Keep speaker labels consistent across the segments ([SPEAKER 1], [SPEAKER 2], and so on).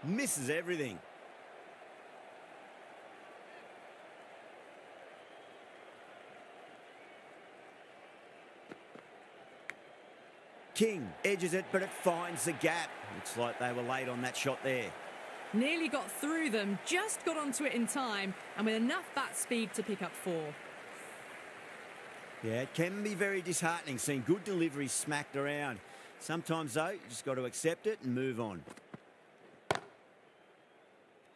[SPEAKER 1] Misses everything. King edges it, but it finds the gap. Looks like they were late on that shot there.
[SPEAKER 2] Nearly got through them, just got onto it in time, and with enough bat speed to pick up 4.
[SPEAKER 1] Yeah, it can be very disheartening seeing good deliveries smacked around. Sometimes, though, you just got to accept it and move on.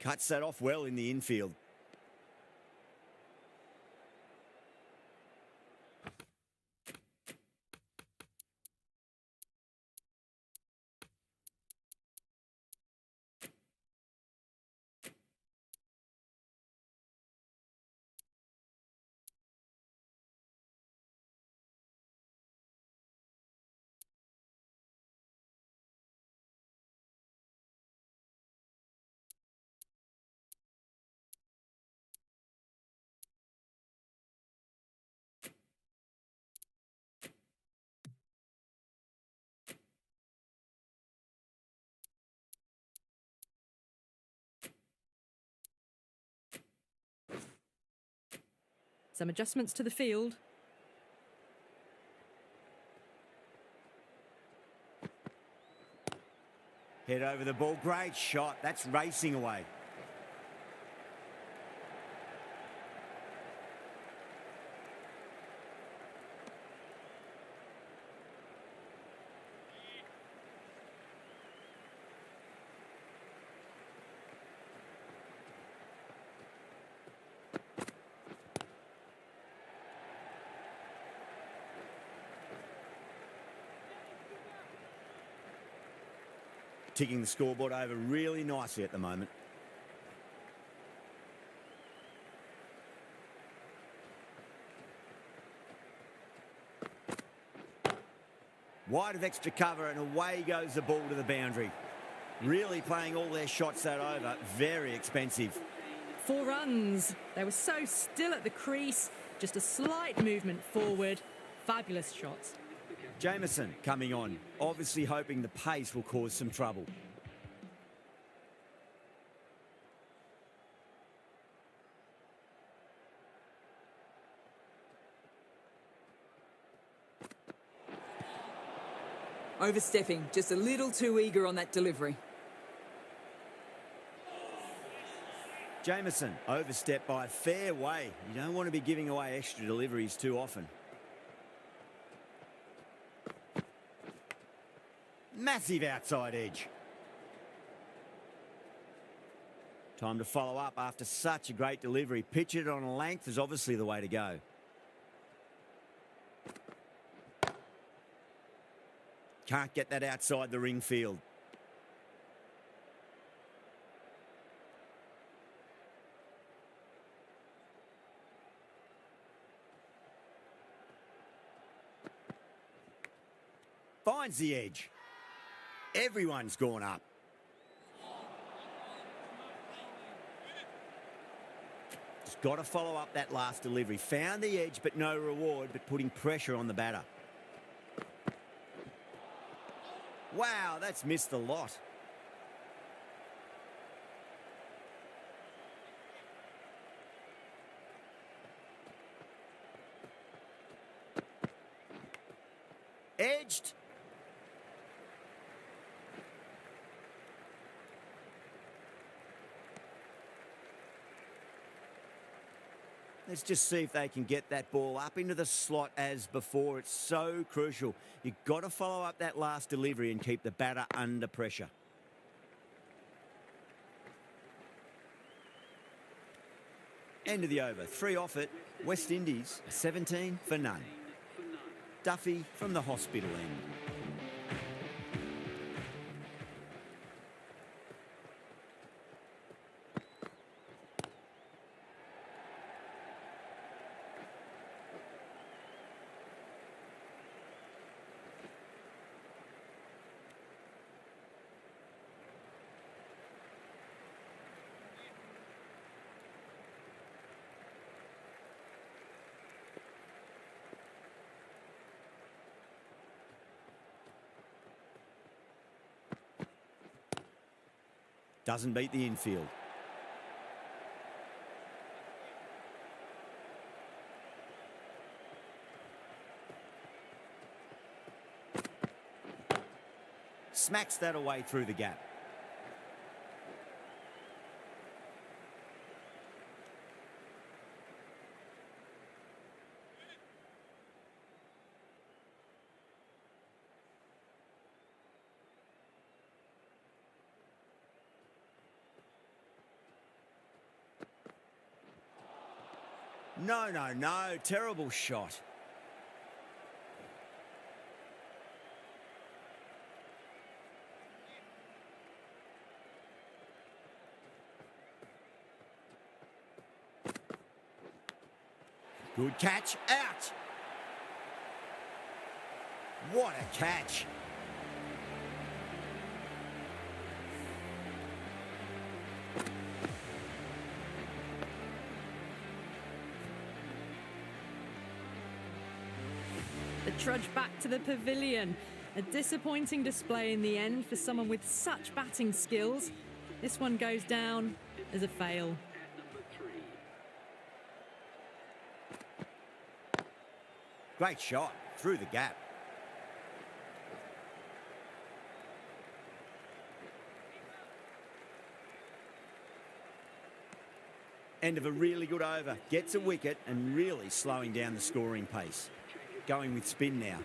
[SPEAKER 1] Cuts that off well in the infield.
[SPEAKER 2] Some adjustments to the field.
[SPEAKER 1] Head over the ball. Great shot. That's racing away. Ticking the scoreboard over really nicely at the moment. Wide of extra cover and away goes the ball to the boundary. Really playing all their shots that over. Very expensive.
[SPEAKER 2] 4 runs. They were so still at the crease. Just a slight movement forward. Fabulous shots.
[SPEAKER 1] Jamieson coming on, obviously hoping the pace will cause some trouble.
[SPEAKER 3] Overstepping, just a little too eager on that delivery.
[SPEAKER 1] Jamieson overstepped by a fair way. You don't want to be giving away extra deliveries too often. Massive outside edge. Time to follow up after such a great delivery. Pitch it on a length is obviously the way to go. Can't get that outside the ring field. Finds the edge. Everyone's gone up. Just got to follow up that last delivery. Found the edge, but no reward, but putting pressure on the batter. Wow, that's missed a lot. Edged. Let's just see if they can get that ball up into the slot as before. It's so crucial. You've got to follow up that last delivery and keep the batter under pressure. End of the over. 3 off it. West Indies, 17 for none. Duffy from the hospital end. Doesn't beat the infield. Smacks that away through the gap. No, no, no. Terrible shot. Good catch. Out. What a catch.
[SPEAKER 2] The trudge back to the pavilion. A disappointing display in the end for someone with such batting skills. This one goes down as a fail.
[SPEAKER 1] Great shot through the gap. End of a really good over. Gets a wicket and really slowing down the scoring pace. Going with spin now.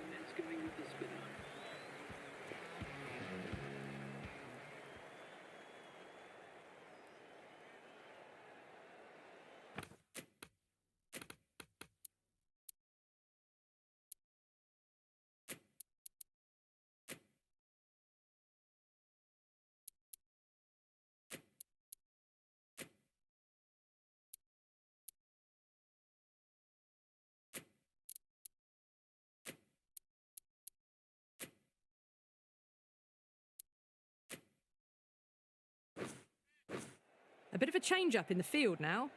[SPEAKER 2] A bit of a change-up in the field now.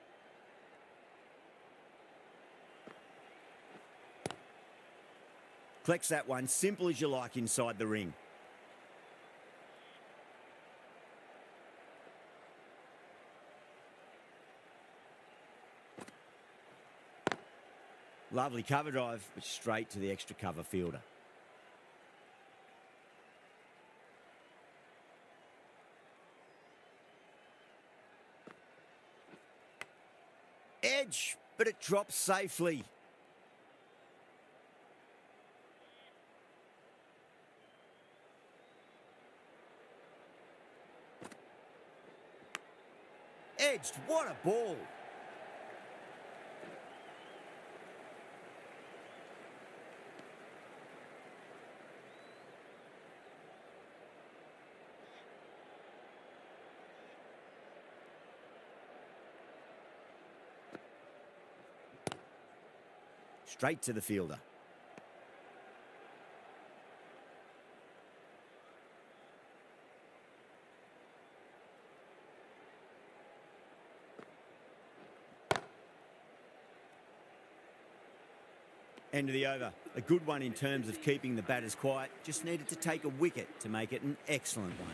[SPEAKER 1] Collects that one, simple as you like inside the ring. Lovely cover drive, but straight to the extra cover fielder. Edge, but it drops safely. Edged, what a ball. Straight to the fielder. End of the over. A good one in terms of keeping the batters quiet. Just needed to take a wicket to make it an excellent one.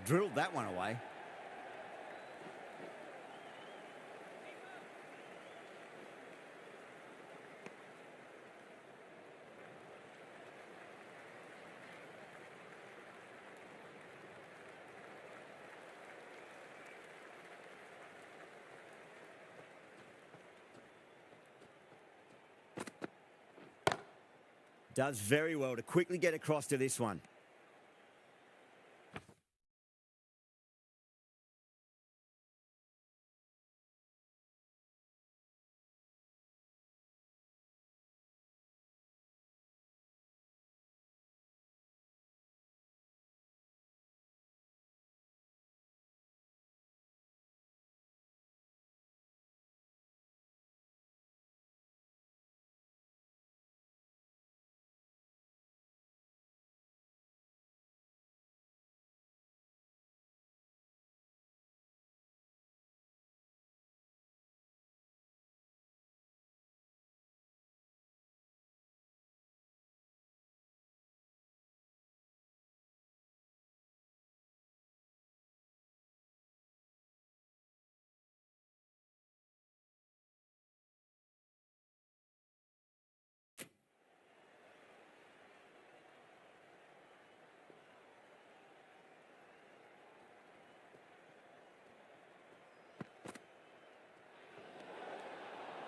[SPEAKER 1] Drilled that one away. Does very well to quickly get across to this one.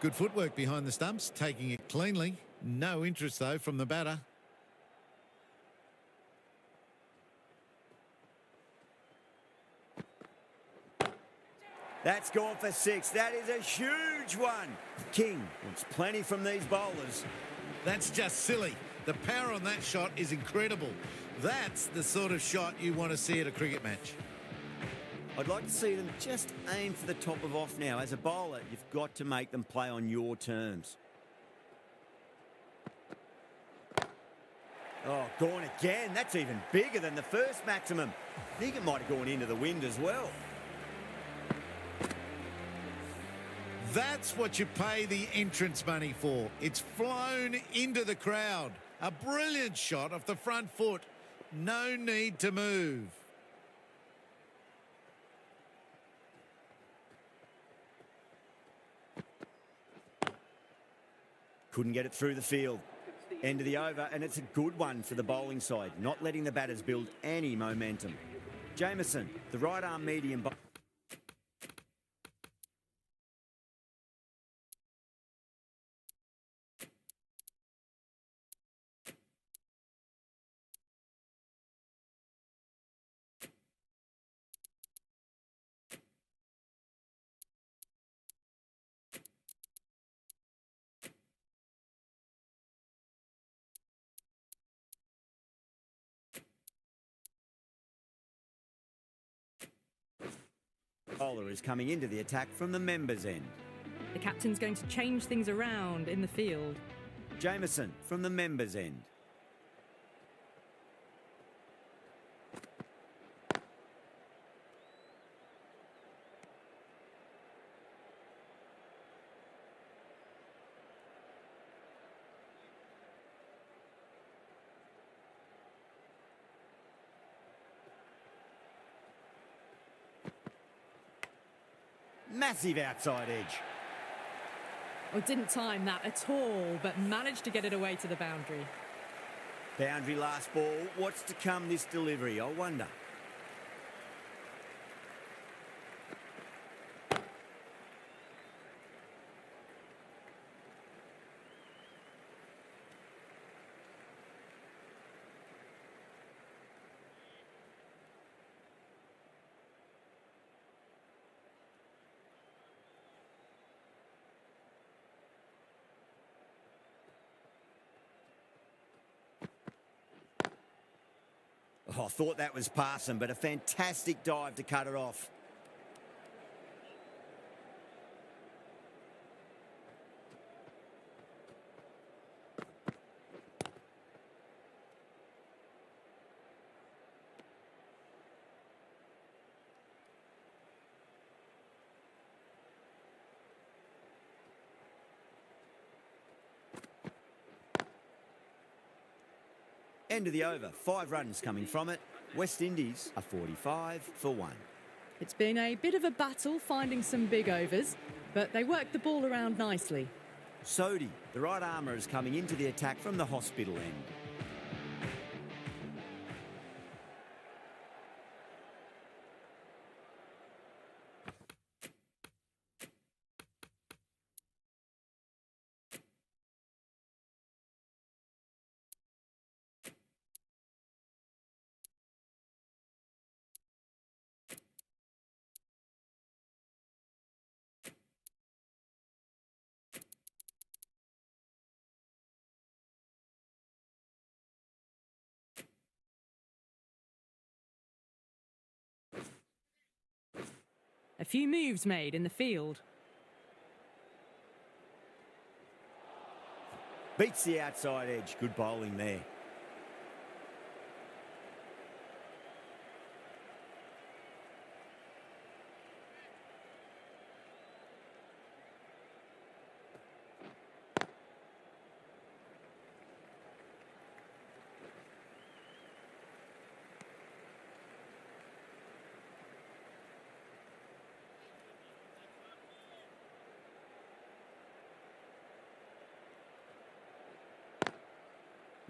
[SPEAKER 4] Good footwork behind the stumps, taking it cleanly. No interest, though, from the batter.
[SPEAKER 1] That's gone for 6. That is a huge one. King wants plenty from these bowlers.
[SPEAKER 4] That's just silly. The power on that shot is incredible. That's the sort of shot you want to see at a cricket match.
[SPEAKER 1] I'd like to see them just aim for the top of off now. As a bowler, you've got to make them play on your terms. Oh, gone again. That's even bigger than the first maximum. I think it might have gone into the wind as well.
[SPEAKER 4] That's what you pay the entrance money for. It's flown into the crowd. A brilliant shot off the front foot. No need to move.
[SPEAKER 1] Couldn't get it through the field. End of the over, and it's a good one for the bowling side, not letting the batters build any momentum. Jamieson, the right arm medium. Bowler is coming into the attack from the members' end.
[SPEAKER 2] The captain's going to change things around in the field.
[SPEAKER 1] Jamieson from the members' end. Massive outside edge.
[SPEAKER 2] Oh, didn't time that at all, but managed to get it away to the boundary.
[SPEAKER 1] Boundary last ball. What's to come this delivery, I wonder. Oh, I thought that was passing, but a fantastic dive to cut it off. End of the over. 5 runs coming from it. West Indies are 45 for 1.
[SPEAKER 2] It's been a bit of a battle finding some big overs, but they worked the ball around nicely.
[SPEAKER 1] Sodhi, the right armour, is coming into the attack from the hospital end.
[SPEAKER 2] A few moves made in the field.
[SPEAKER 1] Beats the outside edge. Good bowling there.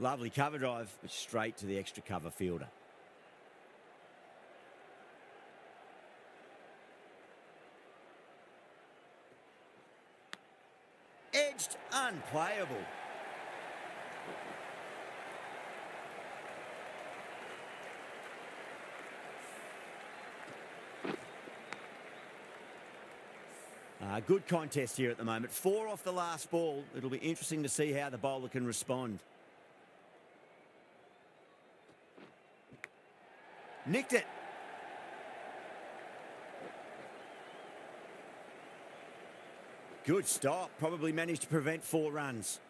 [SPEAKER 1] Lovely cover drive, but straight to the extra cover fielder. playable. Good contest here at the moment. 4 off the last ball. It'll be interesting to see how the bowler can respond. Nicked it. Good stop. Probably managed to prevent 4 runs.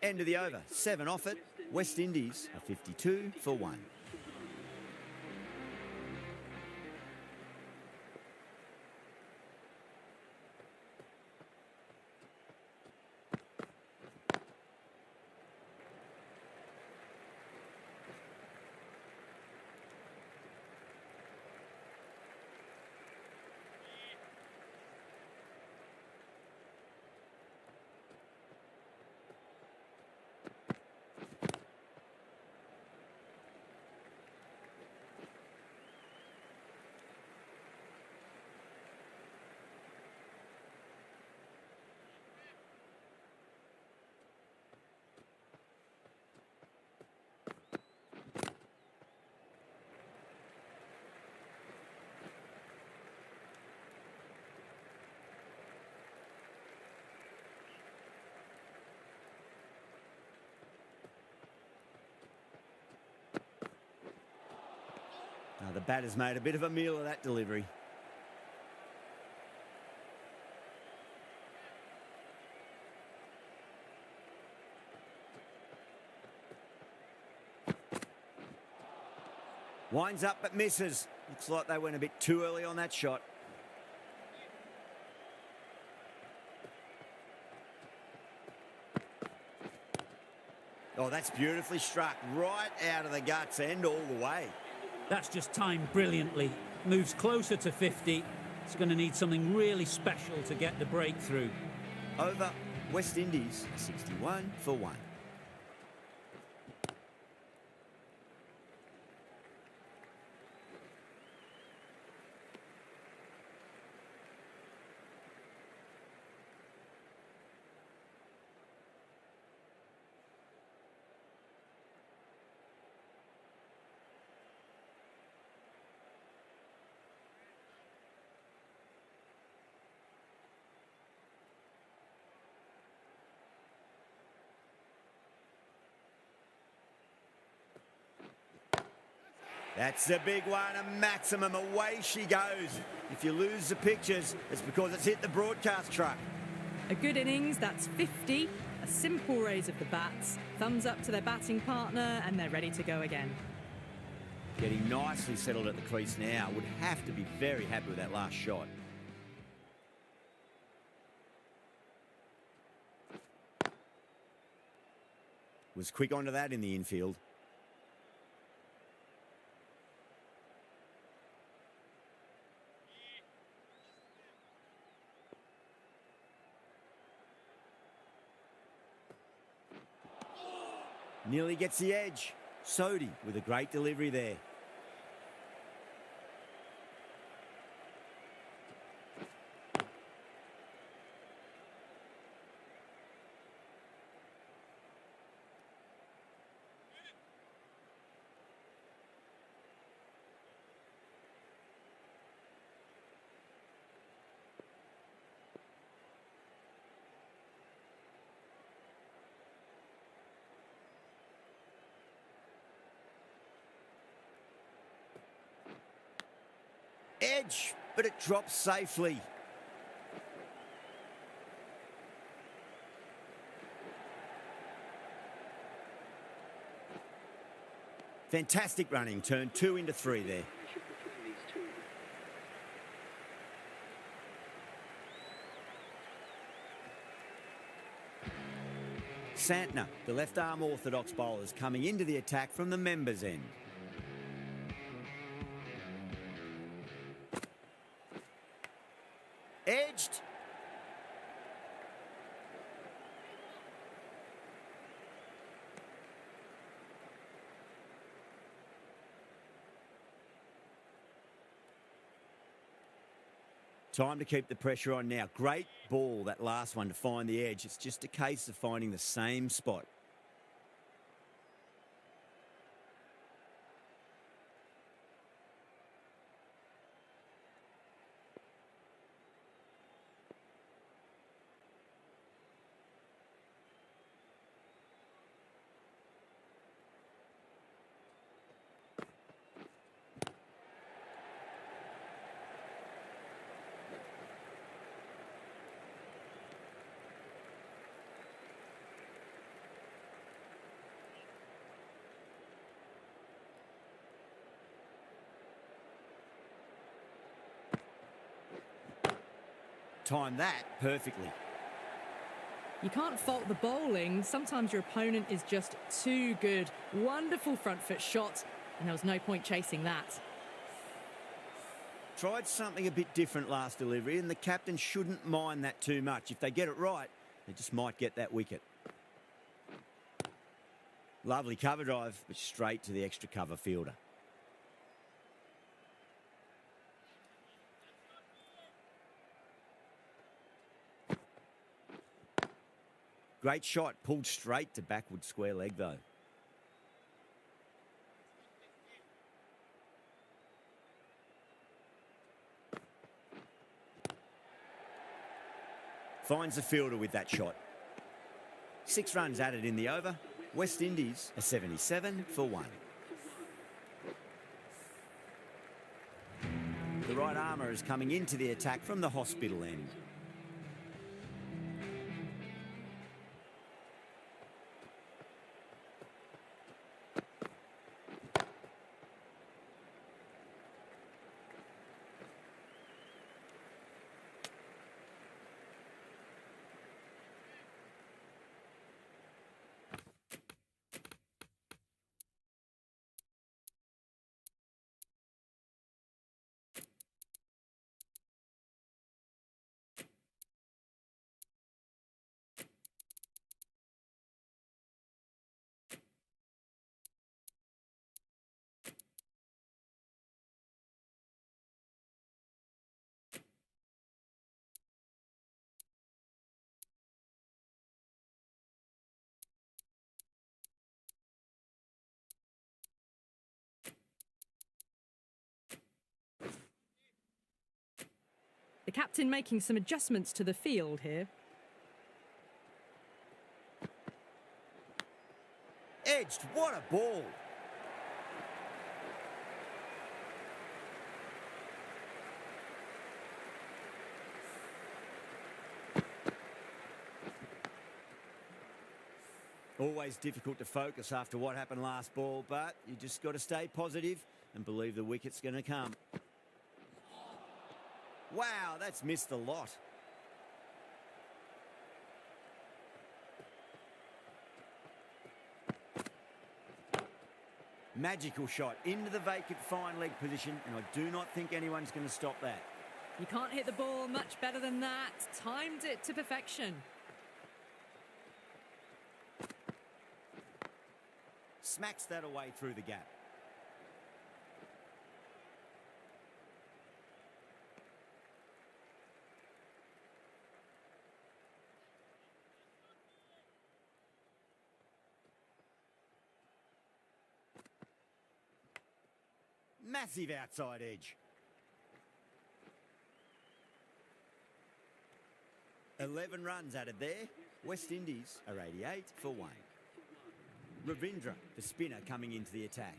[SPEAKER 1] End of the over. 7 off it. West Indies are 52 for 1. The batter's made a bit of a meal of that delivery. Winds up but misses. Looks like they went a bit too early on that shot. Oh, that's beautifully struck. Right out of the guts and all the way.
[SPEAKER 5] That's just timed brilliantly. Moves closer to 50. It's going to need something really special to get the breakthrough.
[SPEAKER 1] Over West Indies, 61 for 1. That's a big one, a maximum. Away she goes. If you lose the pictures, it's because it's hit the broadcast truck.
[SPEAKER 2] A good innings, that's 50. A simple raise of the bats. Thumbs up to their batting partner, and they're ready to go again.
[SPEAKER 1] Getting nicely settled at the crease now. Would have to be very happy with that last shot. Was quick onto that in the infield. Nearly gets the edge. Sodhi with a great delivery there. Edge, but it drops safely. Fantastic running, turned 2 into 3 there. Santner, the left-arm orthodox bowler, is coming into the attack from the members' end. Edged. Time to keep the pressure on now. Great ball, that last one, to find the edge. It's just a case of finding the same spot. Timed that perfectly.
[SPEAKER 2] You can't fault the bowling. Sometimes your opponent is just too good. Wonderful front foot shot, and there was no point chasing that.
[SPEAKER 1] Tried something a bit different last delivery, and the captain shouldn't mind that too much. If they get it right, they just might get that wicket. Lovely cover drive, but straight to the extra cover fielder. Great shot, pulled straight to backward square leg though. Finds the fielder with that shot. 6 runs added in the over. West Indies are 77 for 1. The right armour is coming into the attack from the hospital end.
[SPEAKER 2] The captain making some adjustments to the field here.
[SPEAKER 1] Edged, what a ball. Always difficult to focus after what happened last ball, but you just got to stay positive and believe the wicket's going to come. Wow, that's missed a lot. Magical shot into the vacant fine leg position, and I do not think anyone's going to stop that.
[SPEAKER 2] You can't hit the ball much better than that. Timed it to perfection.
[SPEAKER 1] Smacks that away through the gap. Massive outside edge. 11 runs added there. West Indies are 88 for 1. Ravindra, the spinner, coming into the attack.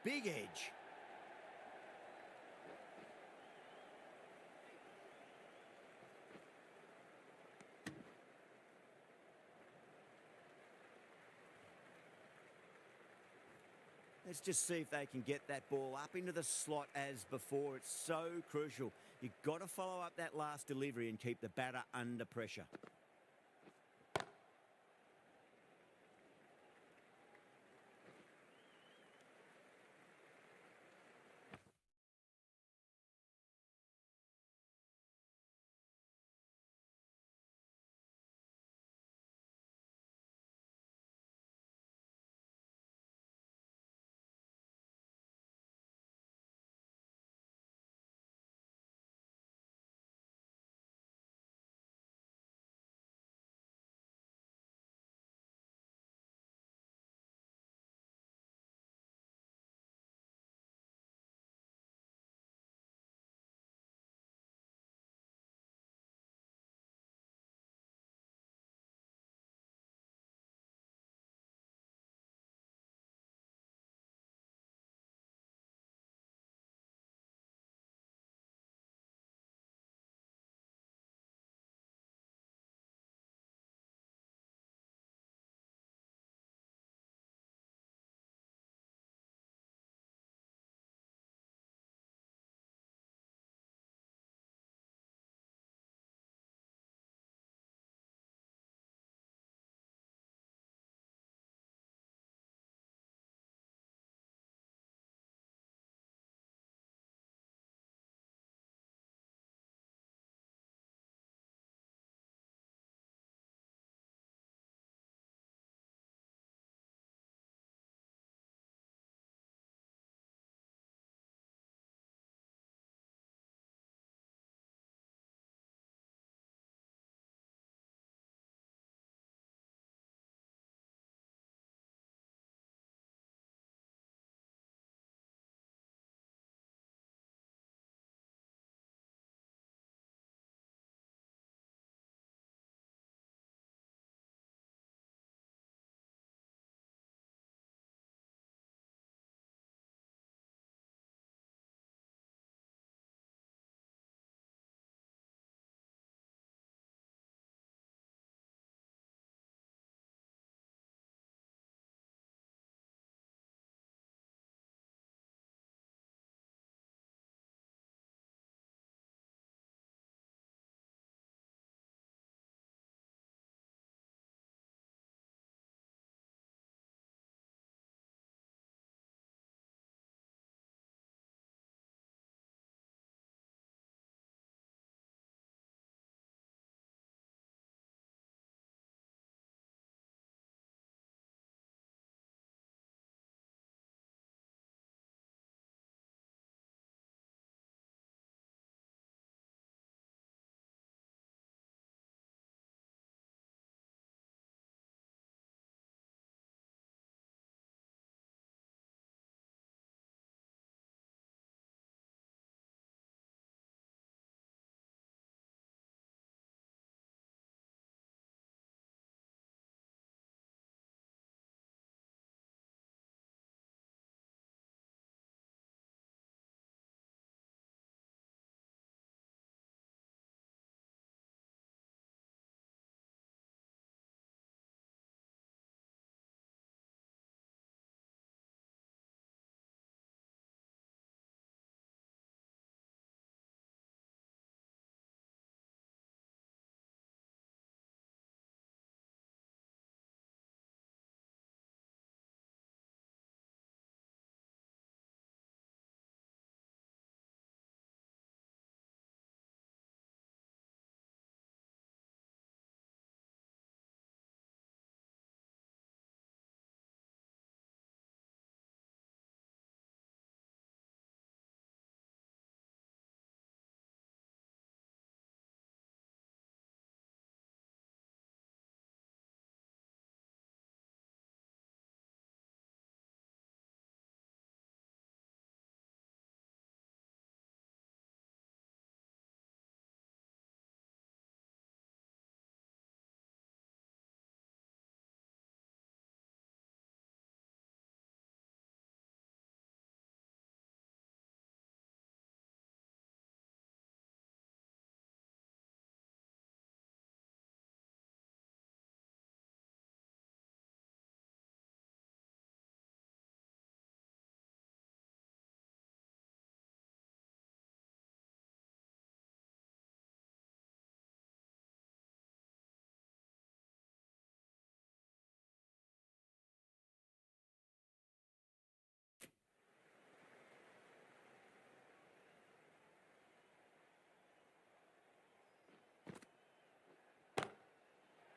[SPEAKER 1] Big edge. Let's just see if they can get that ball up into the slot as before. It's so crucial. You've got to follow up that last delivery and keep the batter under pressure.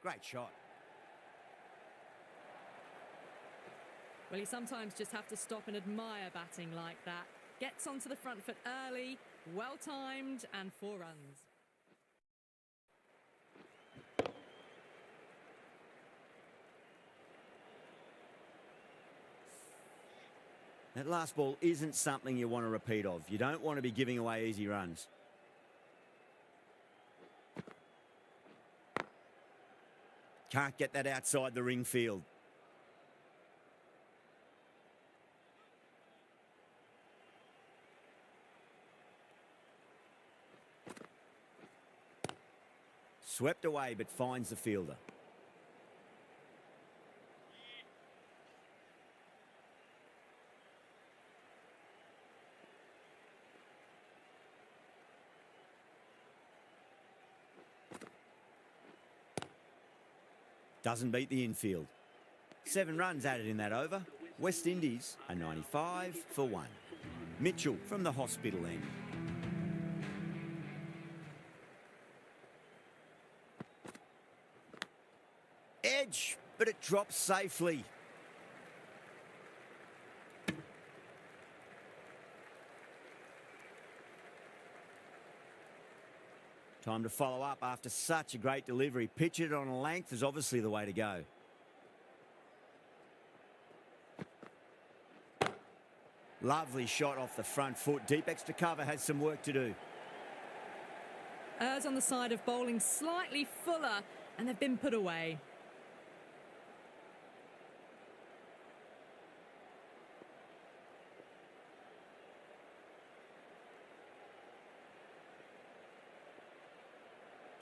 [SPEAKER 1] Great shot.
[SPEAKER 2] Well, you sometimes just have to stop and admire batting like that. Gets onto the front foot early, well timed, and 4 runs.
[SPEAKER 1] That last ball isn't something you want to repeat of. You don't want to be giving away easy runs. Can't get that outside the ring field. Swept away, but finds the fielder. Doesn't beat the infield. 7 runs added in that over. West Indies are 95 for 1. Mitchell from the hospital end. Edge, but it drops safely. Time to follow up after such a great delivery. Pitch it on a length is obviously the way to go. Lovely shot off the front foot. Deep extra cover has some work to do.
[SPEAKER 2] Errs on the side of bowling slightly fuller, and they've been put away.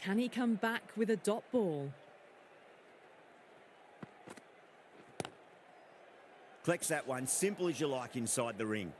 [SPEAKER 2] Can he come back with a dot ball?
[SPEAKER 1] Collects that one, simple as you like inside the ring.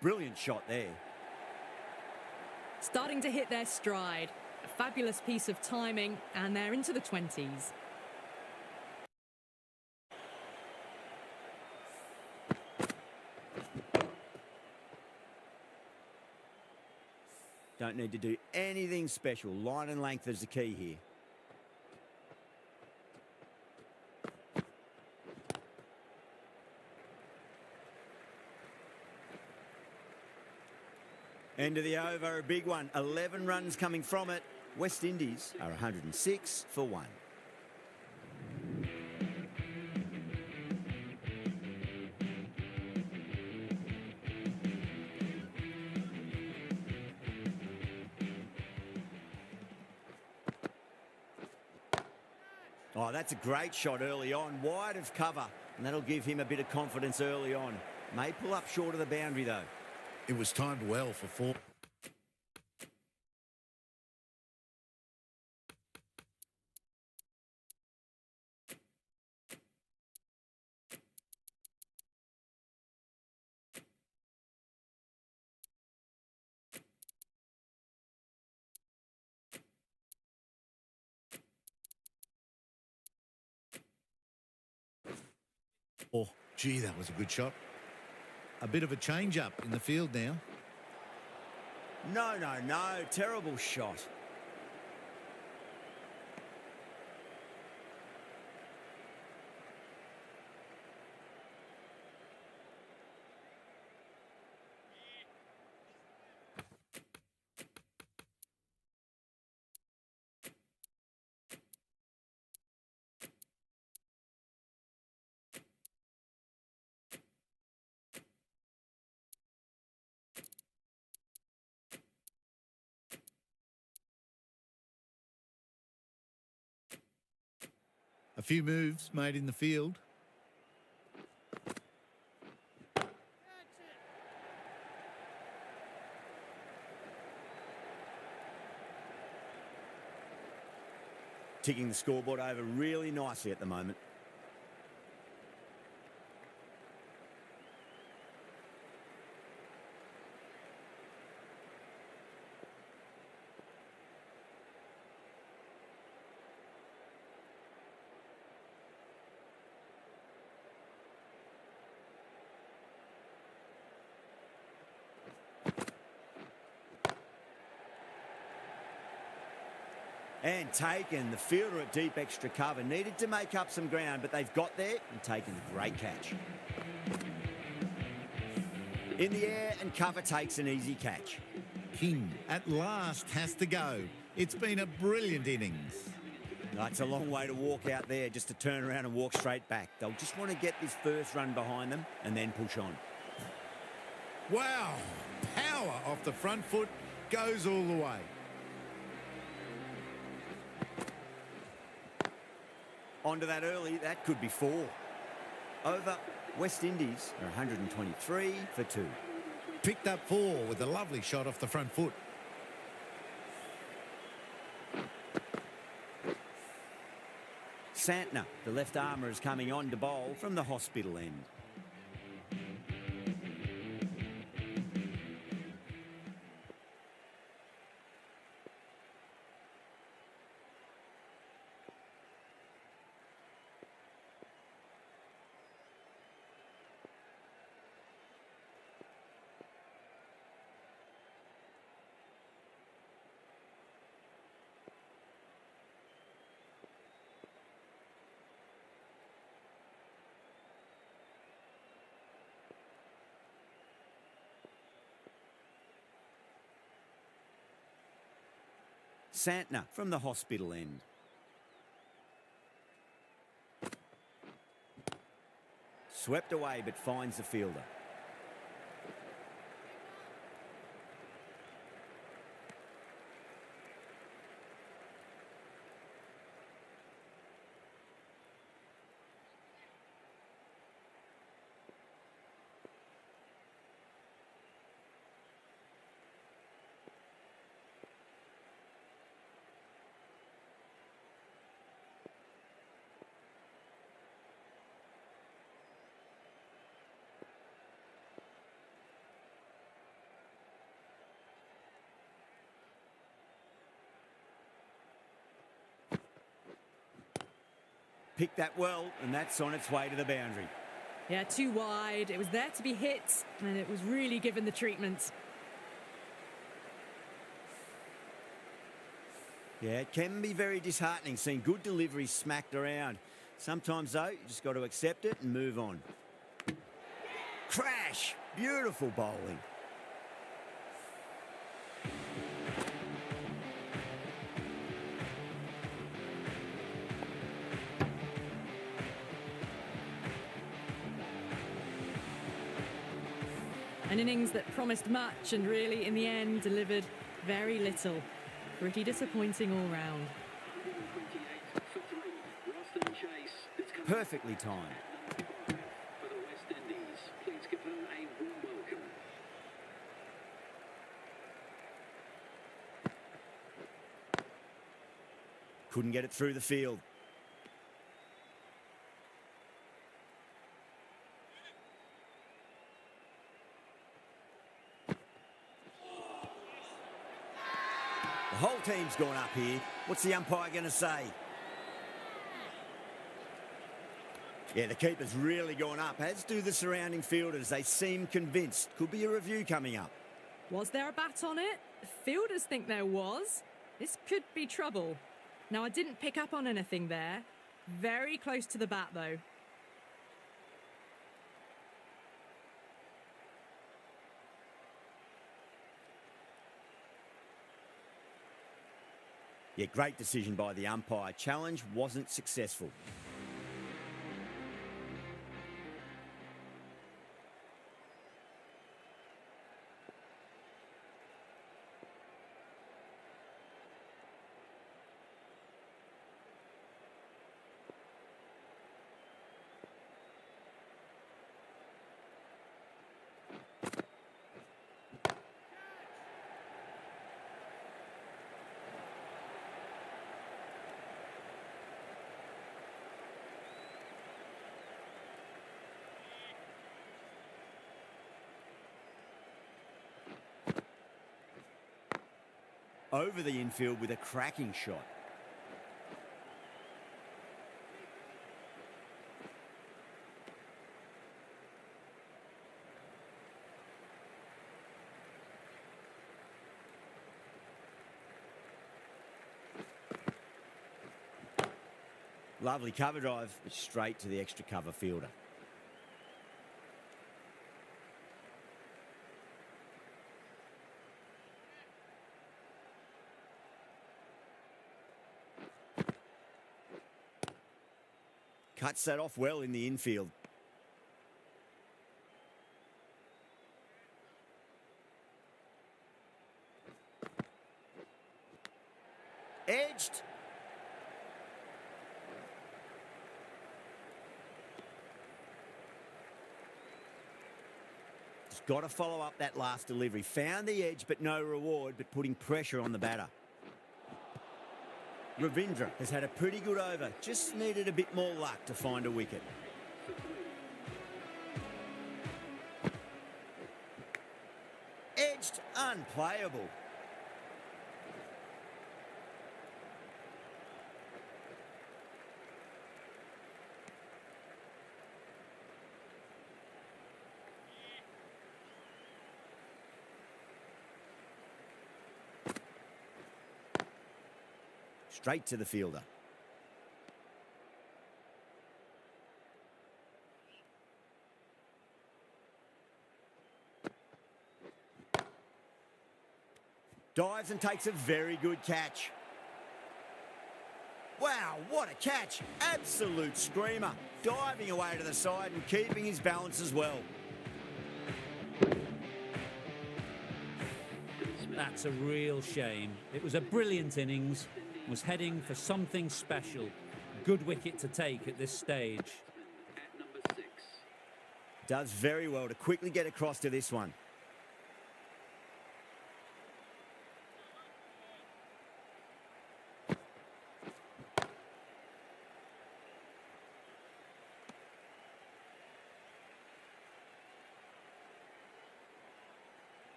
[SPEAKER 1] Brilliant shot there.
[SPEAKER 2] Starting to hit their stride. A fabulous piece of timing, and they're into the 20s.
[SPEAKER 1] Don't need to do anything special. Line and length is the key here. End of the over, a big one. 11 runs coming from it. West Indies are 106 for 1. Oh, that's a great shot early on, wide of cover, and that'll give him a bit of confidence early on. May pull up short of the boundary, though.
[SPEAKER 4] It was timed well for 4. Oh, gee, that was a good shot. A bit of a change-up in the field now.
[SPEAKER 1] No, no, no. Terrible shot.
[SPEAKER 4] A few moves made in the field.
[SPEAKER 1] Ticking the scoreboard over really nicely at the moment. And taken. The fielder at deep extra cover needed to make up some ground, but they've got there and taken a great catch. In the air, and cover takes an easy catch.
[SPEAKER 4] King at last has to go. It's been a brilliant innings.
[SPEAKER 1] It's a long way to walk out there just to turn around and walk straight back. They'll just want to get this first run behind them and then push on.
[SPEAKER 4] Wow, power off the front foot, goes all the way.
[SPEAKER 1] Onto that early, that could be 4. Over, West Indies are 123 for 2.
[SPEAKER 4] Picked up 4 with a lovely shot off the front foot.
[SPEAKER 1] Santner, the left armour, is coming on to bowl from the hospital end. Santner from the hospital end. Swept away but finds the fielder. Picked that well, and that's on its way to the boundary.
[SPEAKER 2] Yeah, too wide. It was there to be hit, and it was really given the treatment.
[SPEAKER 1] Yeah, it can be very disheartening seeing good deliveries smacked around. Sometimes, though, you just got to accept it and move on. Crash! Beautiful bowling.
[SPEAKER 2] An innings that promised much and really, in the end, delivered very little. Pretty disappointing all round.
[SPEAKER 1] Perfectly timed.
[SPEAKER 6] For the West Indies, please give them a warm welcome.
[SPEAKER 1] Couldn't get it through the field. The whole team's gone up here. What's the umpire going to say? Yeah, the keeper's really gone up, as do the surrounding fielders. They seem convinced. Could be a review coming up.
[SPEAKER 2] Was there a bat on it? Fielders think there was. This could be trouble. Now, I didn't pick up on anything there. Very close to the bat, though.
[SPEAKER 1] Yeah, great decision by the umpire. Challenge wasn't successful. over the infield with a cracking shot. Lovely cover drive, straight to the extra cover fielder. Cuts that off well in the infield. Edged. Just got to follow up that last delivery. Found the edge, but no reward, but putting pressure on the batter. Ravindra has had a pretty good over. Just needed a bit more luck to find a wicket. Edged, unplayable. Straight to the fielder. Dives and takes a very good catch. Wow, what a catch. Absolute screamer. Diving away to the side and keeping his balance as well.
[SPEAKER 5] That's a real shame. It was a brilliant innings. Was heading for something special. Good wicket to take at this stage.
[SPEAKER 6] At number 6.
[SPEAKER 1] Does very well to quickly get across to this one.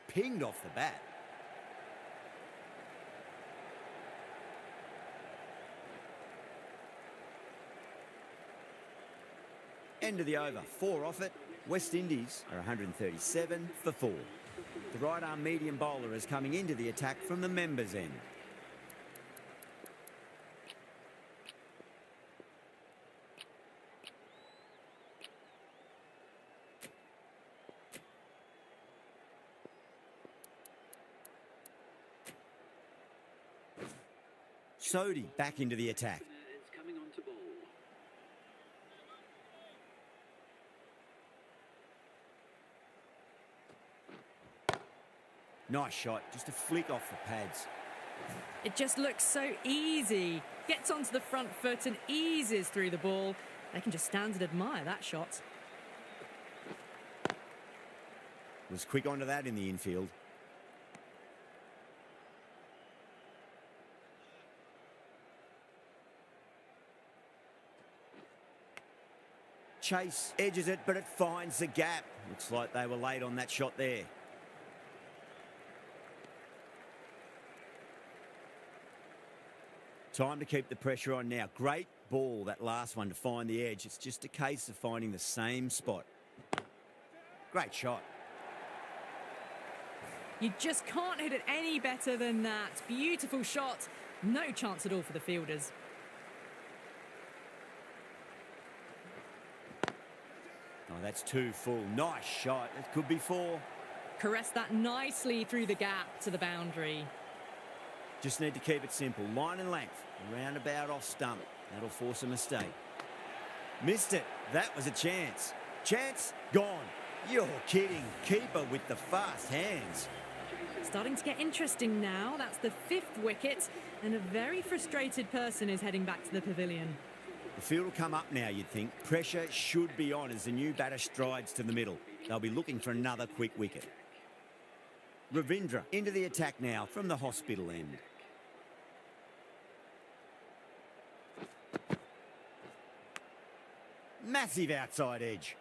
[SPEAKER 1] Pinged off the bat. End of the over. 4 off it. West Indies are 137 for 4. The right arm medium bowler is coming into the attack from the members' end. Sodhi back into the attack.
[SPEAKER 6] Is coming on to bowl.
[SPEAKER 1] Nice shot, just a flick off the pads.
[SPEAKER 2] It just looks so easy. Gets onto the front foot and eases through the ball. They can just stand and admire that shot.
[SPEAKER 1] Was quick onto that in the infield. Chase edges it, but it finds the gap. Looks like they were late on that shot there. Time to keep the pressure on now. Great ball, that last one, to find the edge. It's just a case of finding the same spot. Great shot.
[SPEAKER 2] You just can't hit it any better than that. Beautiful shot. No chance at all for the fielders.
[SPEAKER 1] Oh, that's 2 full. Nice shot. It could be 4.
[SPEAKER 2] Caress that nicely through the gap to the boundary.
[SPEAKER 1] Just need to keep it simple. Line and length. Roundabout off stump. That'll force a mistake. Missed it. That was a chance. Chance gone. You're kidding. Keeper with the fast hands.
[SPEAKER 2] Starting to get interesting now. That's the 5th wicket, and a very frustrated person is heading back to the pavilion.
[SPEAKER 1] The field will come up now, you'd think. Pressure should be on as the new batter strides to the middle. They'll be looking for another quick wicket. Ravindra into the attack now from the hospital end. Massive outside edge.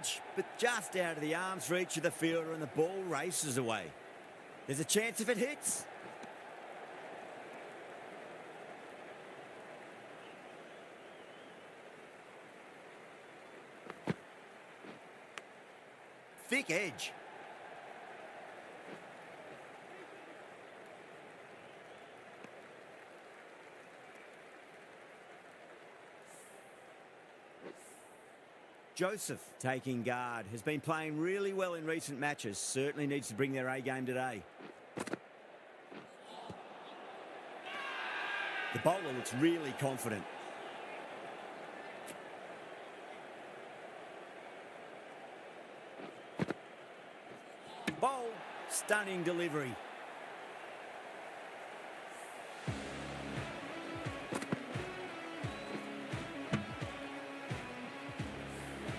[SPEAKER 1] edge, but just out of the arm's reach of the fielder, and the ball races away. There's a chance if it hits. Thick edge. Joseph, taking guard, has been playing really well in recent matches. Certainly needs to bring their A game today. The bowler looks really confident. Bowl, stunning delivery.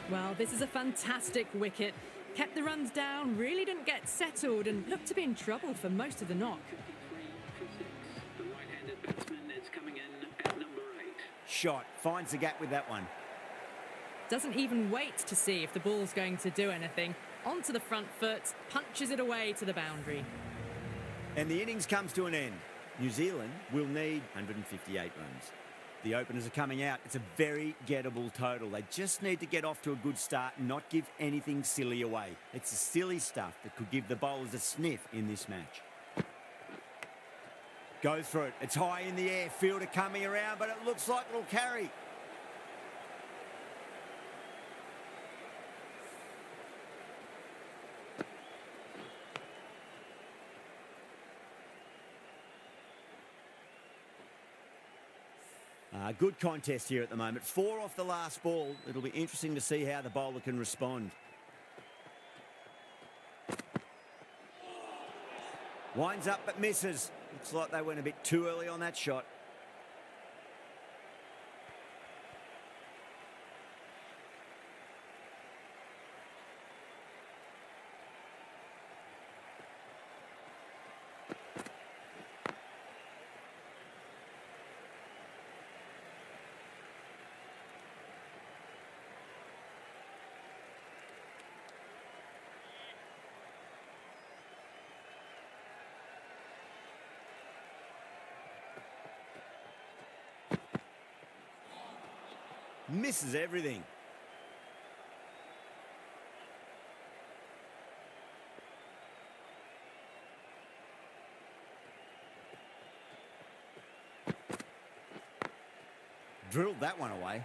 [SPEAKER 2] Well, this is a fantastic wicket. Kept the runs down, really didn't get settled, and looked to be in trouble for most of the knock.
[SPEAKER 6] 3 for 6. The right-handed batsman is coming in at number 8.
[SPEAKER 1] Shot, finds the gap with that one.
[SPEAKER 2] Doesn't even wait to see if the ball's going to do anything. Onto the front foot, punches it away to the boundary.
[SPEAKER 1] And the innings comes to an end. New Zealand will need 158 runs. The openers are coming out. It's a very gettable total. They just need to get off to a good start and not give anything silly away. It's the silly stuff that could give the bowlers a sniff in this match. Goes for it. It's high in the air. Fielder coming around, but it looks like it'll carry. Good contest here at the moment. 4 off the last ball. It'll be interesting to see how the bowler can respond. Winds up but misses. Looks like they went a bit too early on that shot. Misses everything. Drilled that one away.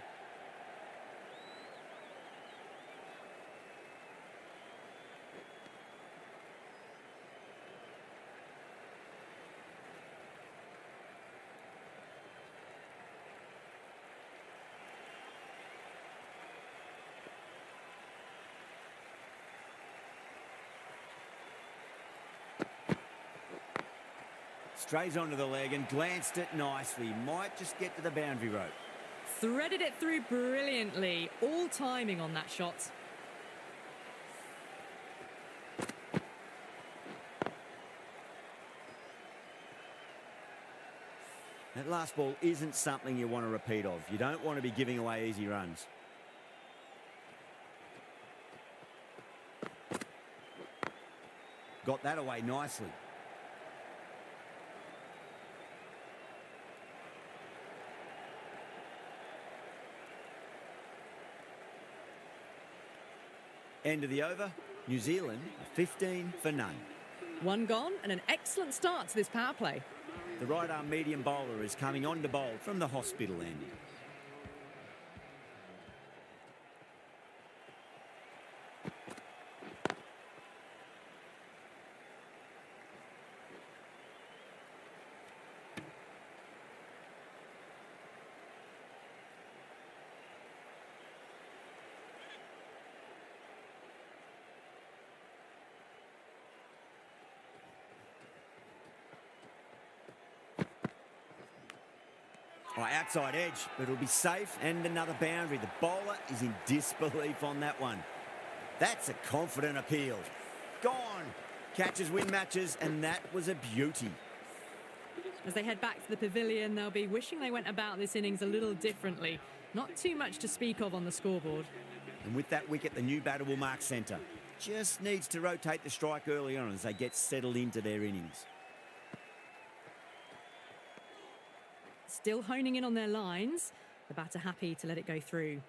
[SPEAKER 1] Strays onto the leg and glanced it nicely. Might just get to the boundary rope.
[SPEAKER 2] Threaded it through brilliantly. All timing on that shot.
[SPEAKER 1] That last ball isn't something you want to repeat of. You don't want to be giving away easy runs. Got that away nicely. End of the over, New Zealand 15 for none.
[SPEAKER 2] One gone and an excellent start to this power play.
[SPEAKER 1] The right arm medium bowler is coming on to bowl from the hospital end. Oh, outside edge, but it'll be safe and another boundary. The bowler is in disbelief on that one. That's a confident appeal. Gone. Catches win matches, and that was a beauty.
[SPEAKER 2] As they head back to the pavilion, they'll be wishing they went about this innings a little differently. Not too much to speak of on the scoreboard.
[SPEAKER 1] And with that wicket, the new batter will mark centre. Just needs to rotate the strike early on as they get settled into their innings.
[SPEAKER 2] Still honing in on their lines. The batter happy to let it go through.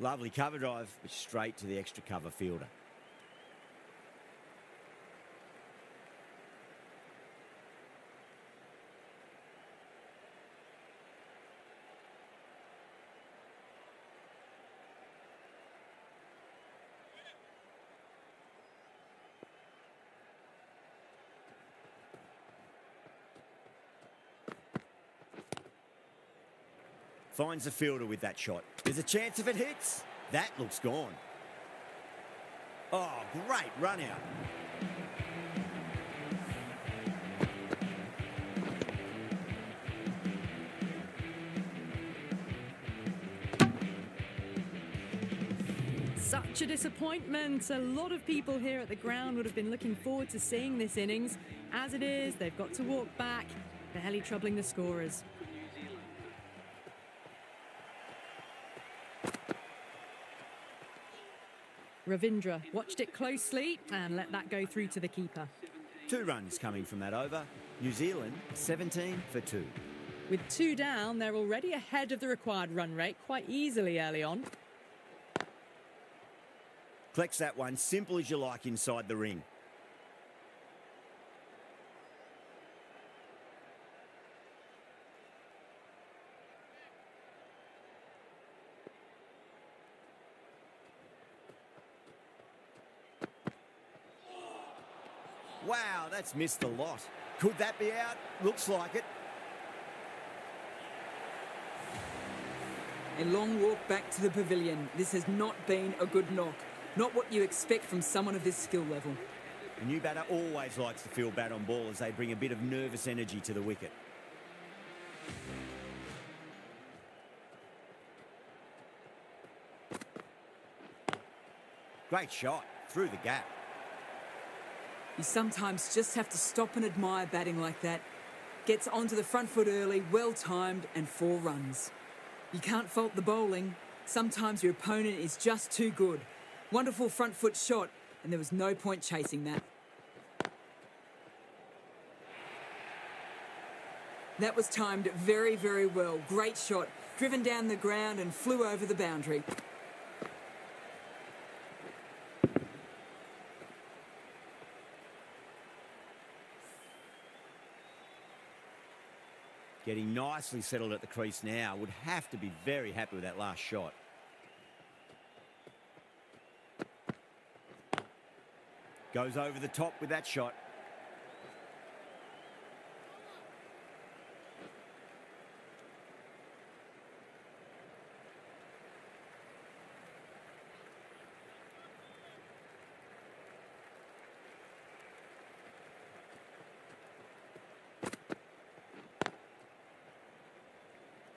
[SPEAKER 1] Lovely cover drive, but straight to the extra cover fielder. Finds the fielder with that shot. There's a chance if it hits. That looks gone. Oh, great run out.
[SPEAKER 2] Such a disappointment. A lot of people here at the ground would have been looking forward to seeing this innings. As it is, they've got to walk back, barely troubling the scorers. Ravindra watched it closely and let that go through to the keeper.
[SPEAKER 1] 2 runs coming from that over. New Zealand 17 for 2.
[SPEAKER 2] With 2 down, they're already ahead of the required run rate quite easily early on.
[SPEAKER 1] Collects that one, simple as you like inside the ring. Wow, that's missed a lot. Could that be out? Looks like it.
[SPEAKER 3] A long walk back to the pavilion. This has not been a good knock. Not what you expect from someone of this skill level.
[SPEAKER 1] The new batter always likes to feel bat on ball as they bring a bit of nervous energy to the wicket. Great shot, through the gap.
[SPEAKER 3] You sometimes just have to stop and admire batting like that. Gets onto the front foot early, well timed, and 4 runs. You can't fault the bowling. Sometimes your opponent is just too good. Wonderful front foot shot, and there was no point chasing that. That was timed very, very well. Great shot. Driven down the ground and flew over the boundary.
[SPEAKER 1] Getting nicely settled at the crease now. Would have to be very happy with that last shot. Goes over the top with that shot.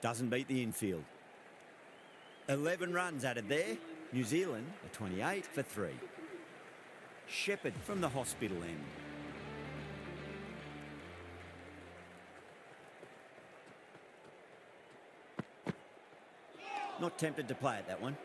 [SPEAKER 1] Doesn't beat the infield. 11 runs added there. New Zealand are 28 for 3. Shepherd from the hospital end. Not tempted to play at that one.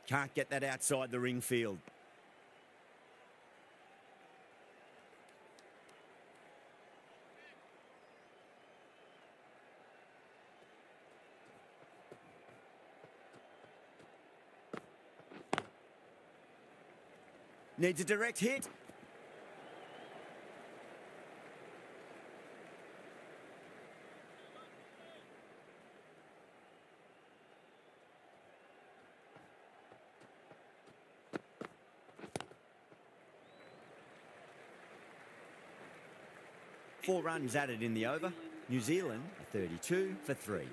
[SPEAKER 1] Can't get that outside the ring field. Needs a direct hit. Four runs added in the over. New Zealand 32 for 3.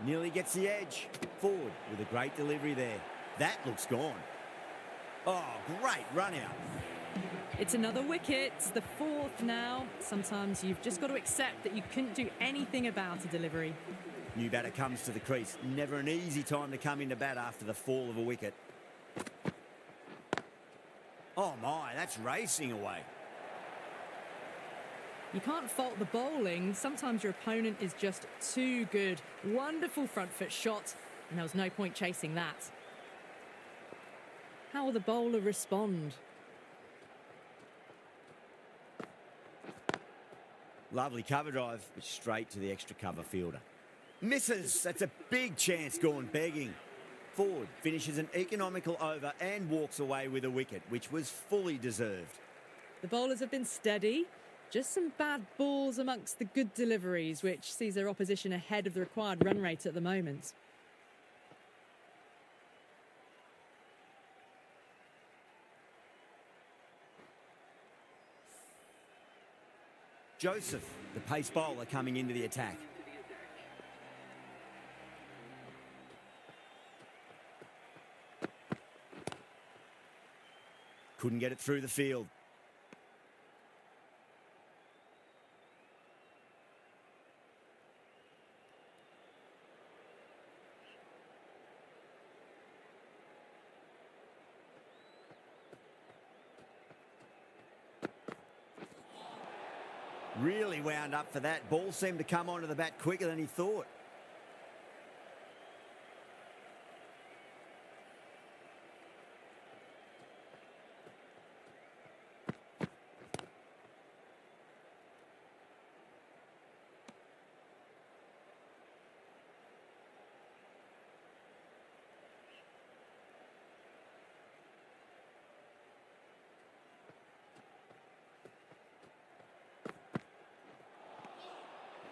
[SPEAKER 1] Nearly gets the edge. Forward with a great delivery there. That looks gone. Oh, great run out.
[SPEAKER 2] It's another wicket, the fourth now. Sometimes you've just got to accept that you couldn't do anything about a delivery.
[SPEAKER 1] New batter comes to the crease. Never an easy time to come into bat after the fall of a wicket. Oh my, that's racing away.
[SPEAKER 2] You can't fault the bowling. Sometimes your opponent is just too good. Wonderful front foot shot, and there was no point chasing that. How will the bowler respond?
[SPEAKER 1] Lovely cover drive, but straight to the extra cover fielder. Misses. That's a big chance gone begging. Forward finishes an economical over and walks away with a wicket, which was fully deserved.
[SPEAKER 2] The bowlers have been steady. Just some bad balls amongst the good deliveries, which sees their opposition ahead of the required run rate at the moment.
[SPEAKER 1] Joseph, the pace bowler, coming into the attack. Couldn't get it through the field. Really wound up for that. Ball seemed to come onto the bat quicker than he thought.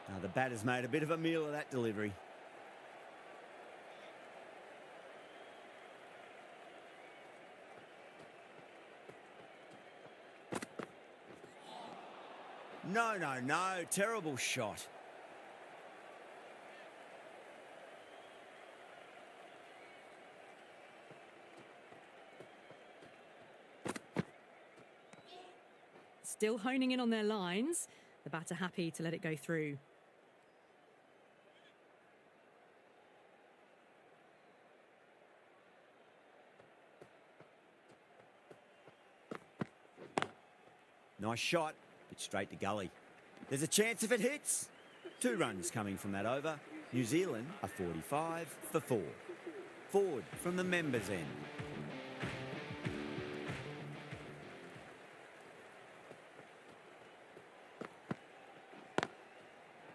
[SPEAKER 1] Now the batter's made a bit of a meal of that delivery. No, no, no. Terrible shot.
[SPEAKER 2] Still honing in on their lines. The batter happy to let it go through.
[SPEAKER 1] Nice shot, but straight to gully. There's a chance if it hits. 2 runs coming from that over. New Zealand are 45 for 4. Forward from the members' end.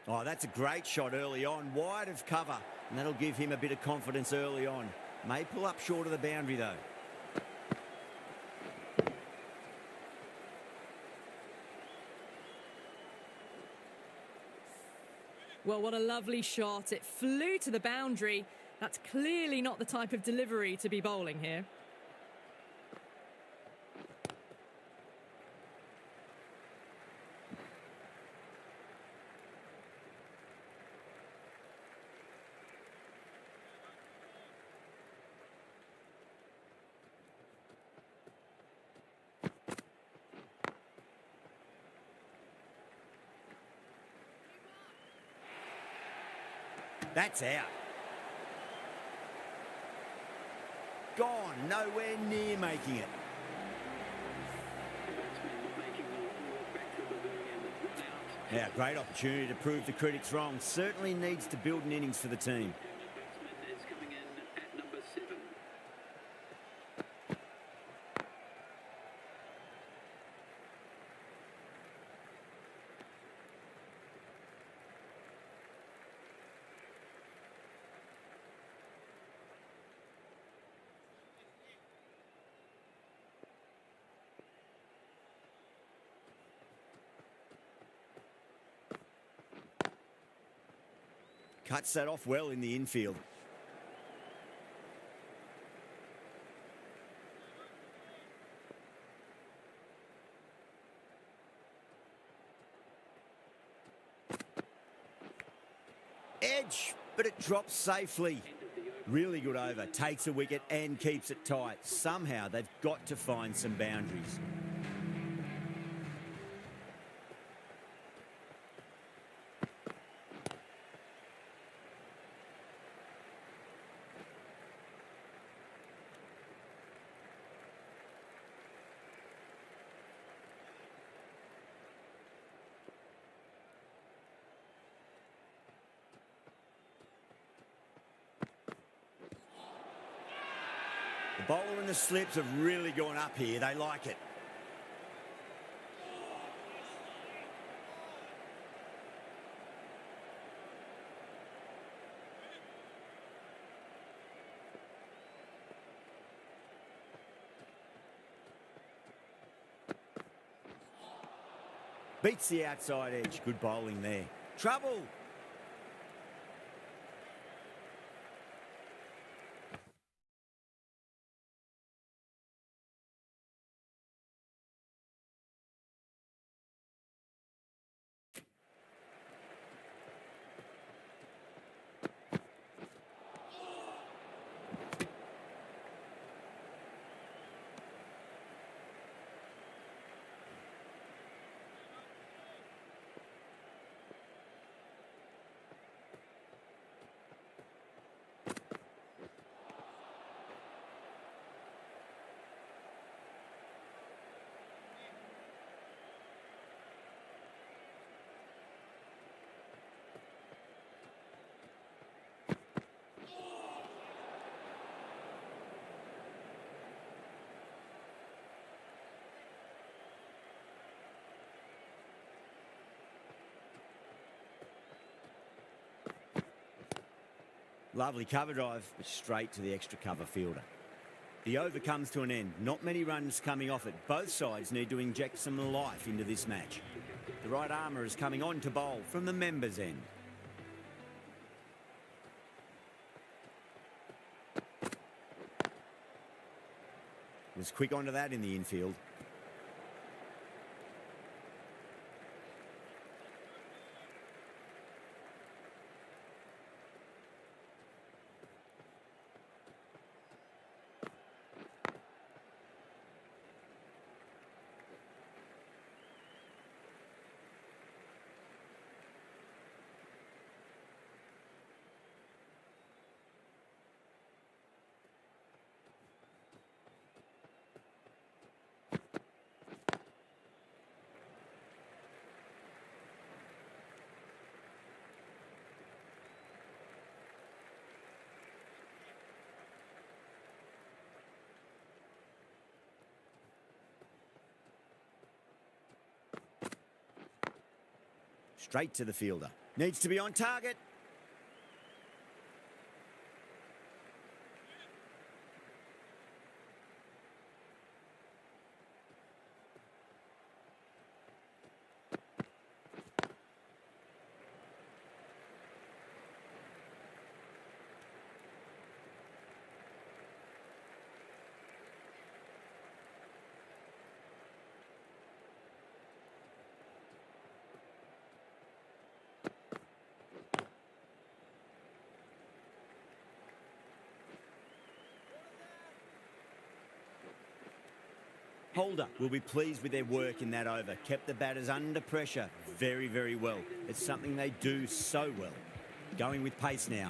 [SPEAKER 1] Oh, that's a great shot early on, wide of cover, and that'll give him a bit of confidence early on. May pull up short of the boundary, though.
[SPEAKER 2] Well, what a lovely shot. It flew to the boundary. That's clearly not the type of delivery to be bowling here.
[SPEAKER 1] That's out. Gone, nowhere near making it. Now, great opportunity to prove the critics wrong. Certainly needs to build an innings for the team.
[SPEAKER 6] Batsman is coming in at number 7.
[SPEAKER 1] Cuts that off well in the infield. Edge, but it drops safely. Really good over, takes a wicket and keeps it tight. Somehow they've got to find some boundaries. The bowler and the slips have really gone up here. They like it. Beats the outside edge. Good bowling there. Trouble. Lovely cover drive, but straight to the extra cover fielder. The over comes to an end. Not many runs coming off it. Both sides need to inject some life into this match. The right armour is coming on to bowl from the members' end. Was quick onto that in the infield. Straight to the fielder. Needs to be on target. Holder will be pleased with their work in that over. Kept the batters under pressure very, very well. It's something they do so well. Going with pace now.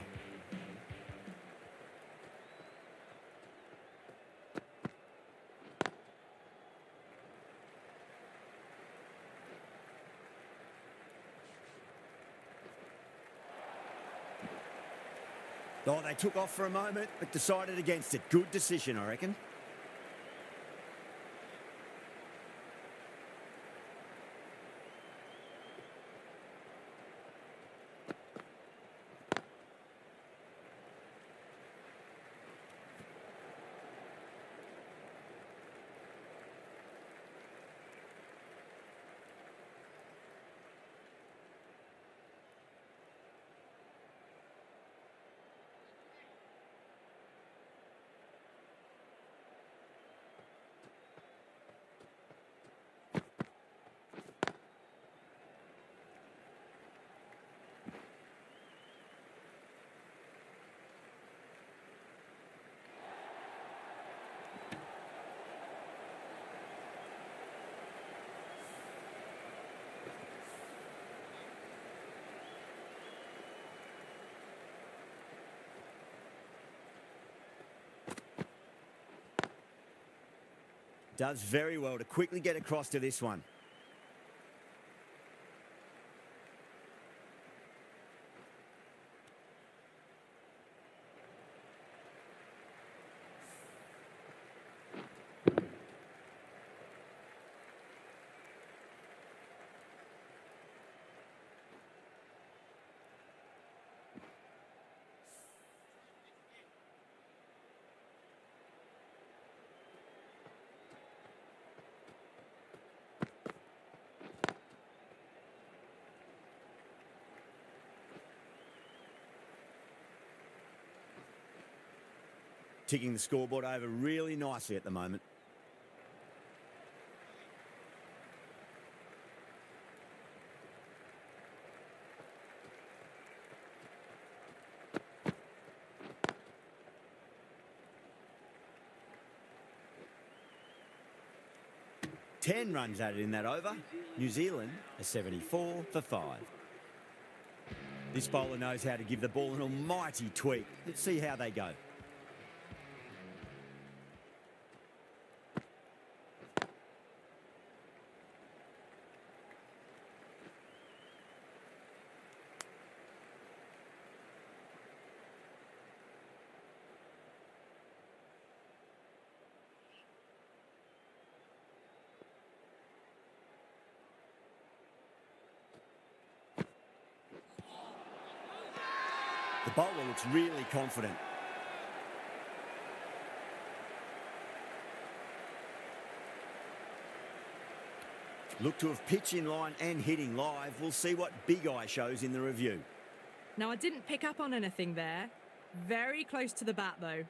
[SPEAKER 1] Oh, they took off for a moment, but decided against it. Good decision, I reckon. Does very well to quickly get across to this one. Ticking the scoreboard over really nicely at the moment. Ten runs added in that over. New Zealand a 74 for 5. This bowler knows how to give the ball an almighty tweak. Let's see how they go. The bowler looks really confident. Look to have pitch in line and hitting live. We'll see what Big Eye shows in the review.
[SPEAKER 2] Now, I didn't pick up on anything there. Very close to the bat, though.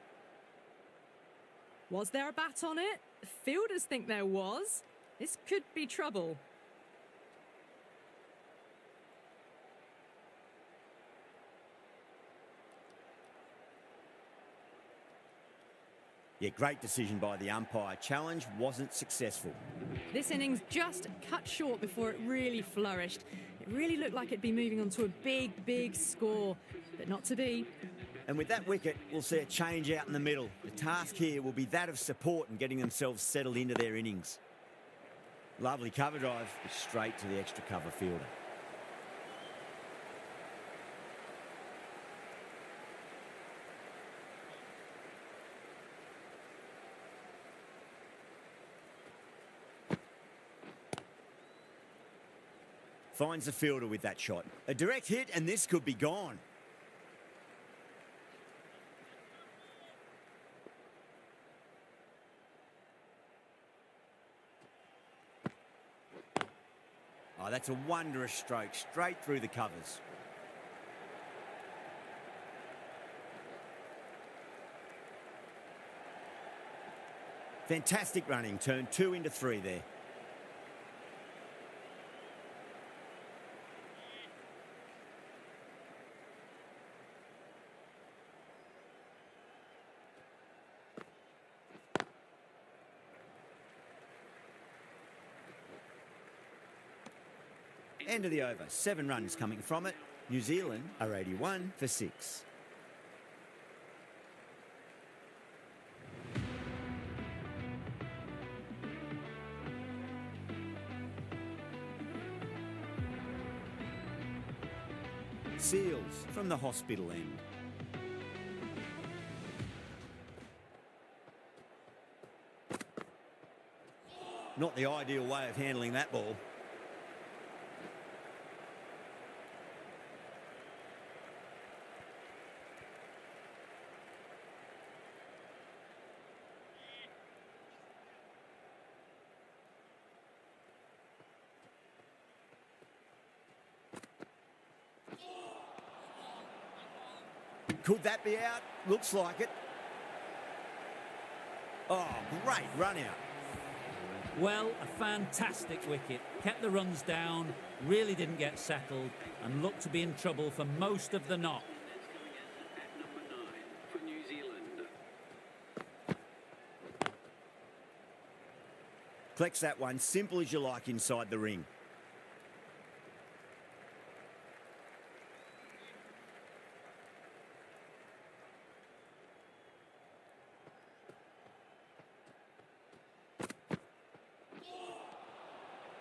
[SPEAKER 2] Was there a bat on it? Fielders think there was. This could be trouble.
[SPEAKER 1] Yeah, great decision by the umpire. Challenge wasn't successful.
[SPEAKER 2] This innings just cut short before it really flourished. It really looked like it'd be moving on to a big, big score, but not to be.
[SPEAKER 1] And with that wicket, we'll see a change out in the middle. The task here will be that of support and getting themselves settled into their innings. Lovely cover drive, straight to the extra cover fielder. Finds the fielder with that shot. A direct hit and this could be gone. Oh, that's a wondrous stroke, straight through the covers. Fantastic running, turned 2 into 3 there. End of the over, 7 runs coming from it. New Zealand are 81 for 6. Seals from the hospital end. Not the ideal way of handling that ball. Could that be out? Looks like it. Oh, great run out.
[SPEAKER 5] Well, a fantastic wicket. Kept the runs down, really didn't get settled, and looked to be in trouble for most of the knock.
[SPEAKER 6] At number 9 for New Zealand.
[SPEAKER 1] Collects that one, simple as you like inside the ring.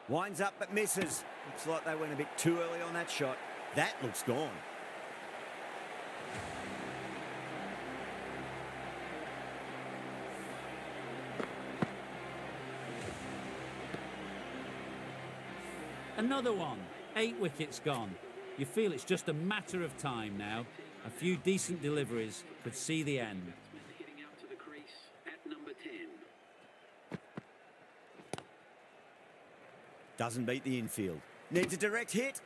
[SPEAKER 1] Winds up but misses. Looks like they went a bit too early on that shot. That looks gone.
[SPEAKER 5] Another one. 8 wickets gone. You feel it's just a matter of time now. A few decent deliveries could see the end.
[SPEAKER 6] Batsman hitting out to the crease at number 10.
[SPEAKER 1] Doesn't beat the infield. Needs a direct hit.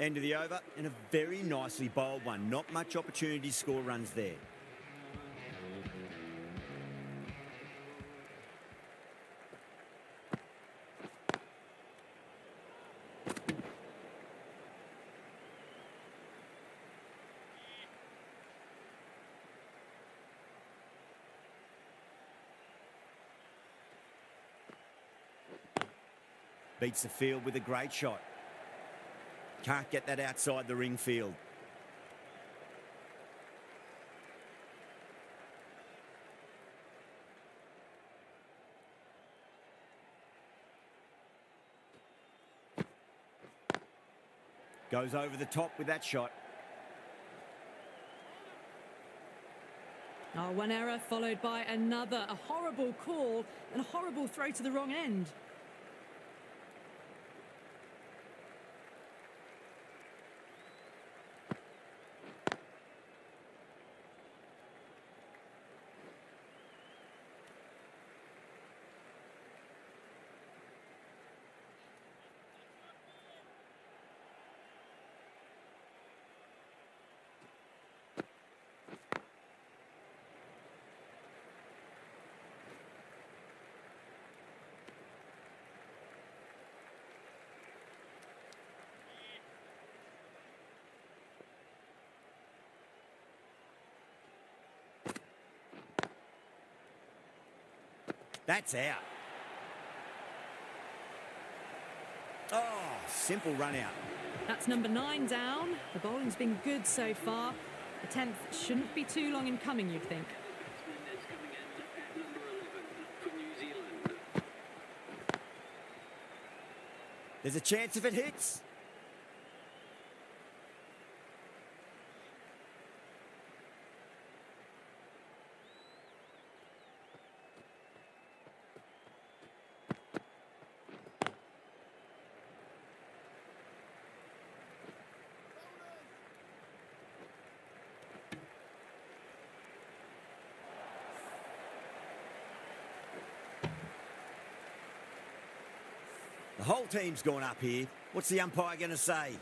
[SPEAKER 1] End of the over, and a very nicely bowled one. Not much opportunity to score runs there. Beats the field with a great shot. Can't get that outside the ring field. Goes over the top with that shot.
[SPEAKER 2] Oh, one error followed by another. A horrible call and a horrible throw to the wrong end.
[SPEAKER 1] That's out. Oh, simple run out.
[SPEAKER 2] That's number 9 down. The bowling's been good so far. The 10th shouldn't be too long in coming, you'd think.
[SPEAKER 6] Batsman is coming in at number
[SPEAKER 1] There's a chance if it hits. The whole team's gone up here. What's the umpire going to say?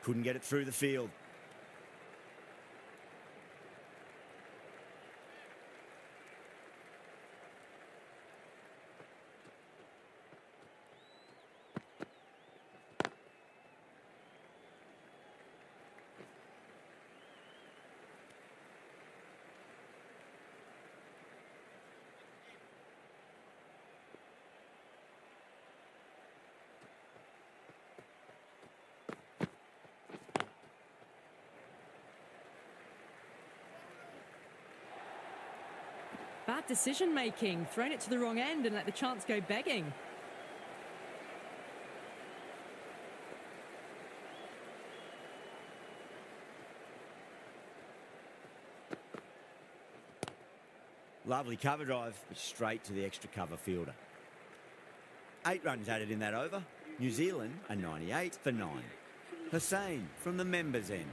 [SPEAKER 1] Couldn't get it through the field.
[SPEAKER 2] Bad decision making, thrown it to the wrong end and let the chance go begging.
[SPEAKER 1] Lovely cover drive, straight to the extra cover fielder. 8 runs added in that over. New Zealand a 98 for 9. Hussein from the members' end.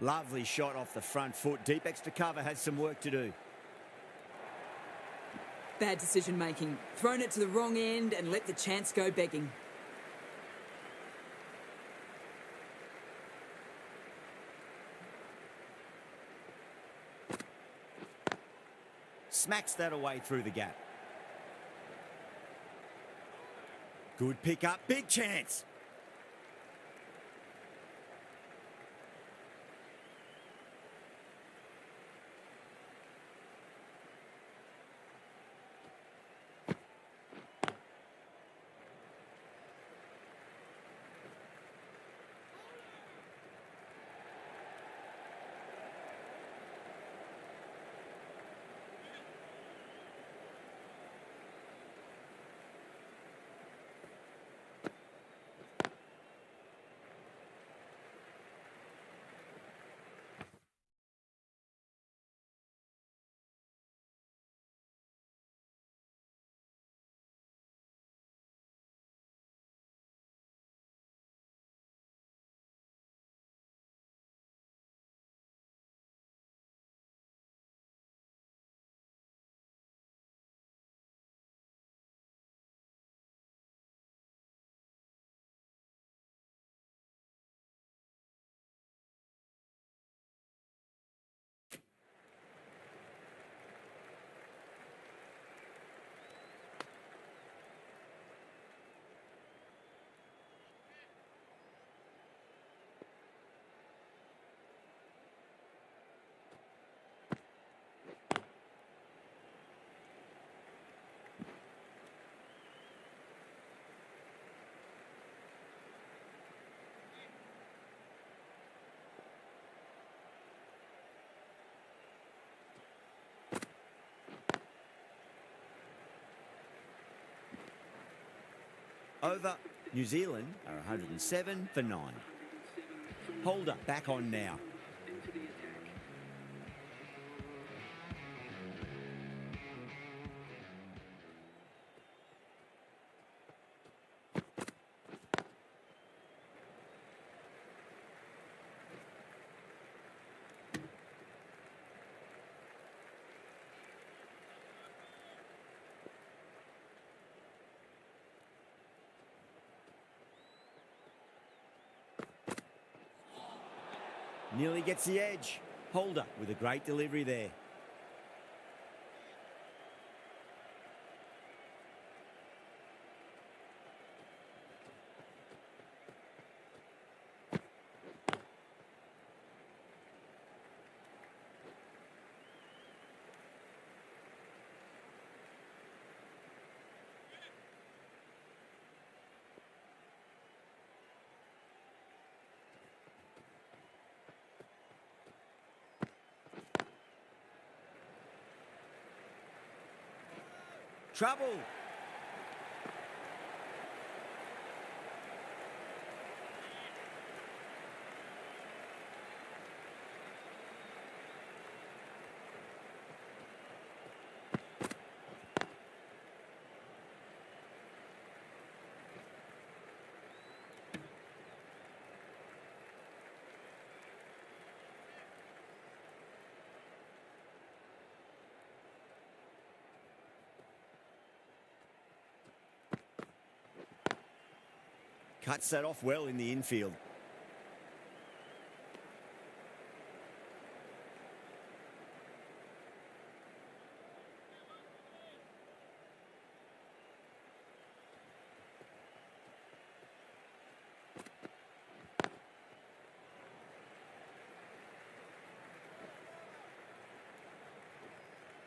[SPEAKER 1] Lovely shot off the front foot. Deep extra cover has some work to do.
[SPEAKER 3] Bad decision making. Thrown it to the wrong end and let the chance go begging.
[SPEAKER 1] Smacks that away through the gap. Good pick up, big chance. Over. New Zealand are 107 for 9. Holder back on now.
[SPEAKER 6] Into the attack.
[SPEAKER 1] Nearly gets the edge. Holder with a great delivery there. Trouble. Cuts that off well in the infield.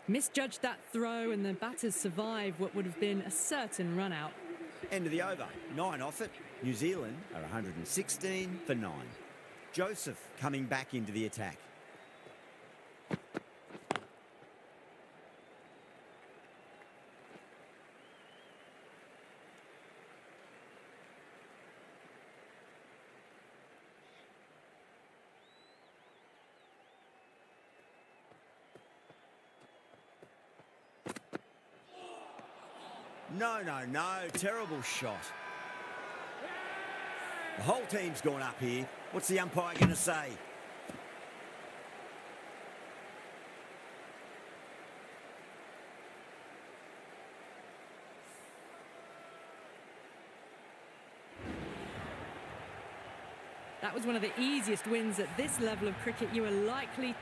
[SPEAKER 2] Misjudged that throw and the batters survive what would have been a certain run out.
[SPEAKER 1] End of the over. 9 off it. New Zealand are 116 for 9. Joseph coming back into the attack. No. Terrible shot. The whole team's gone up here. What's the umpire going to say?
[SPEAKER 2] That was one of the easiest wins at this level of cricket you are likely